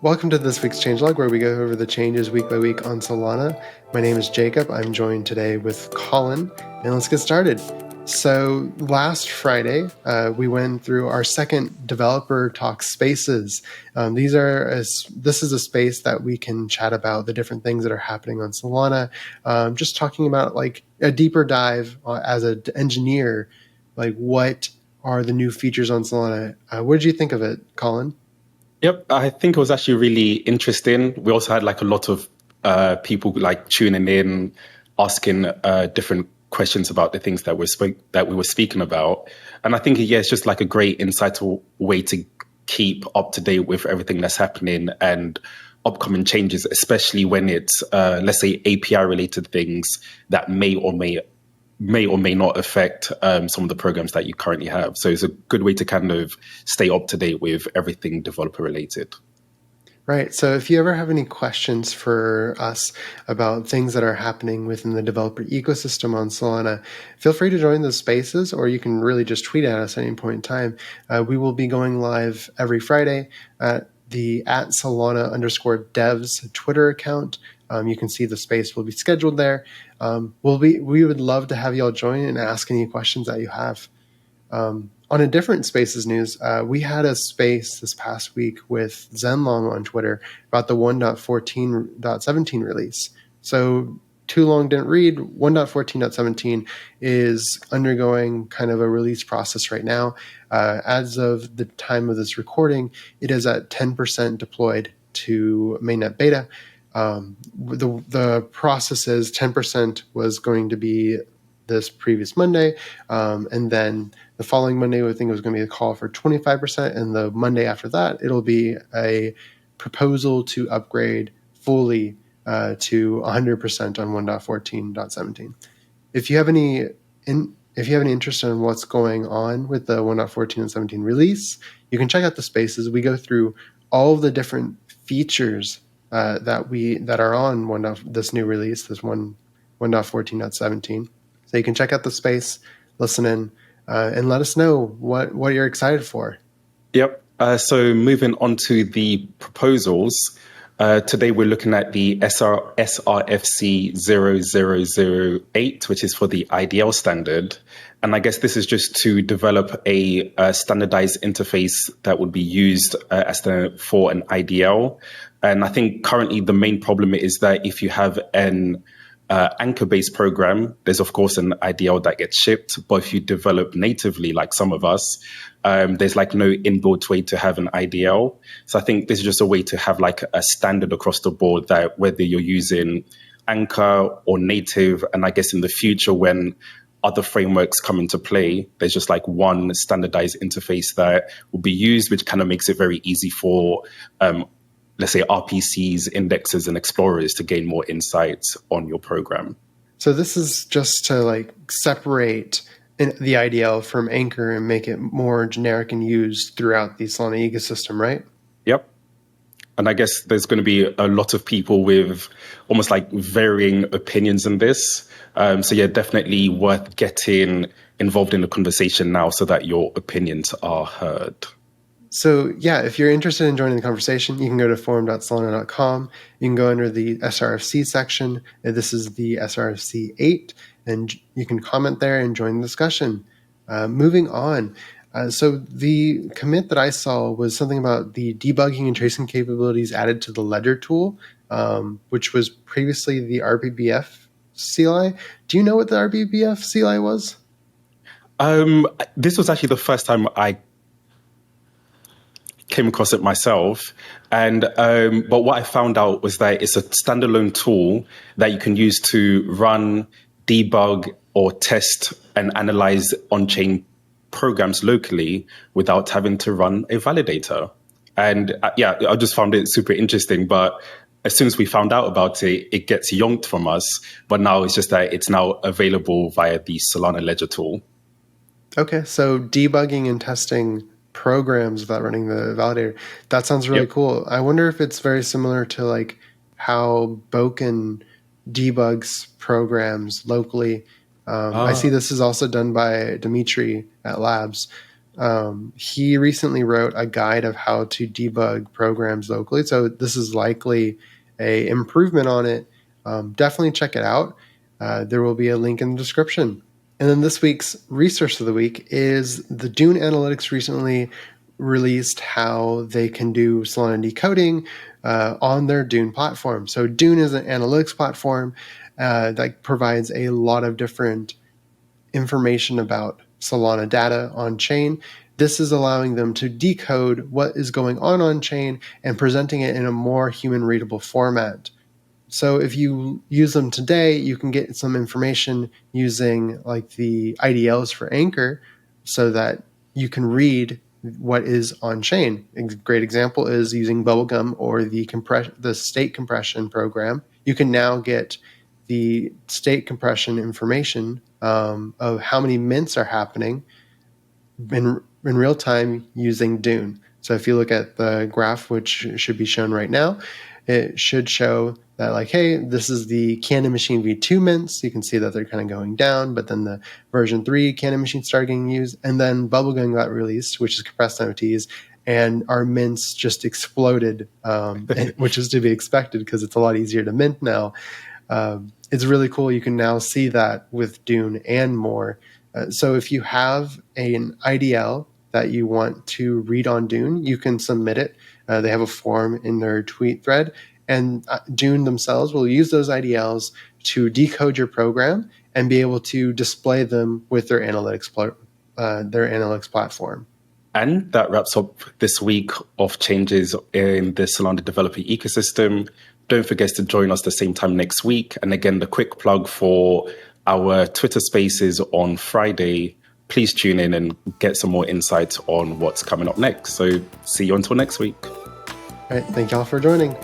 Welcome to this week's Changelog, where we go over the changes week by week on Solana. My name is Jacob. I'm joined today with Colin, and let's get started. So last Friday, we went through our second developer talk spaces. This is a space that we can chat about the different things that are happening on Solana. Just talking about like a deeper dive as an engineer, like what are the new features on Solana? What did you think of it, Colin? Yep, I think it was actually really interesting. We also had like a lot of people like tuning in, asking different questions about the things that we were speaking about, and I think it's just like a great insightful way to keep up to date with everything that's happening and upcoming changes, especially when it's let's say API related things that may or may not affect some of the programs that you currently have. So it's a good way to kind of stay up to date with everything developer related. Right. So if you ever have any questions for us about things that are happening within the developer ecosystem on Solana, feel free to join those spaces, or you can really just tweet at us at any point in time. We will be going live every Friday at the @Solana_devs Twitter account. You can see the space will be scheduled there. We would love to have you all join and ask any questions that you have. On a different Spaces news, we had a space this past week with Zenlong on Twitter about the 1.14.17 release. So too long didn't read. 1.14.17 is undergoing kind of a release process right now. As of the time of this recording, it is at 10% deployed to mainnet beta. The process is 10% was going to be this previous Monday, and then the following Monday, I think it was going to be a call for 25%, and the Monday after that, it'll be a proposal to upgrade fully to 100% on 1.14.17. If you have any interest in what's going on with the 1.14.17 release, you can check out the spaces. We go through all of the different features that are on this new release, this 1.14.17. So you can check out the space, listen in, and let us know what you're excited for. Yep. So moving on to the proposals. Today we're looking at the sRFC 0008, which is for the IDL standard. And I guess this is just to develop a standardized interface that would be used for an IDL. And I think currently the main problem is that if you have an anchor-based program, there's of course an IDL that gets shipped, but if you develop natively, like some of us, there's like no inbuilt way to have an IDL. So I think this is just a way to have like a standard across the board that whether you're using Anchor or native, and I guess in the future when other frameworks come into play, there's just like one standardized interface that will be used, which kind of makes it very easy for let's say RPCs, indexes, and explorers to gain more insights on your program. So this is just to like separate the IDL from Anchor and make it more generic and used throughout the Solana ecosystem, right? Yep. And I guess there's going to be a lot of people with almost like varying opinions in this. So yeah, definitely worth getting involved in the conversation now so that your opinions are heard. So yeah, if you're interested in joining the conversation, you can go to forum.solana.com. You can go under the sRFC section. This is the sRFC 8, and you can comment there and join the discussion. Moving on. So the commit that I saw was something about the debugging and tracing capabilities added to the Ledger tool, which was previously the RBBF CLI. Do you know what the RBBF CLI was? This was actually the first time I came across it myself, and but what I found out was that it's a standalone tool that you can use to run, debug, or test and analyze on-chain programs locally without having to run a validator. And I just found it super interesting. But as soon as we found out about it, it gets yonked from us. But now it's just that it's now available via the Solana Ledger tool. Okay, so debugging and testing programs without running the validator. That sounds really cool. I wonder if it's very similar to like how Boken debugs programs locally. I see this is also done by Dimitri at Labs. He recently wrote a guide of how to debug programs locally. So this is likely a improvement on it. Definitely check it out. There will be a link in the description. And then this week's resource of the week is the Dune Analytics recently released how they can do Solana decoding on their Dune platform. So Dune is an analytics platform that provides a lot of different information about Solana data on chain. This is allowing them to decode what is going on chain and presenting it in a more human readable format. So if you use them today, you can get some information using like the IDLs for Anchor so that you can read what is on chain. A great example is using Bubblegum or the state compression program. You can now get the state compression information of how many mints are happening in real time using Dune. So if you look at the graph, which should be shown right now, it should show that like, hey, this is the Cannon Machine v2 mints. You can see that they're kind of going down, but then the version 3 Cannon Machine started getting used, and then Bubblegum got released, which is compressed NFTs, and our mints just exploded, which is to be expected because it's a lot easier to mint now. It's really cool. You can now see that with Dune and more. So if you have an IDL that you want to read on Dune, you can submit it. They have a form in their tweet thread, and Dune themselves will use those IDLs to decode your program and be able to display them with their analytics platform. And that wraps up this week of changes in the Solana Developer ecosystem. Don't forget to join us the same time next week. And again, the quick plug for our Twitter Spaces on Friday. Please tune in and get some more insights on what's coming up next. So see you until next week. All right. Thank y'all for joining.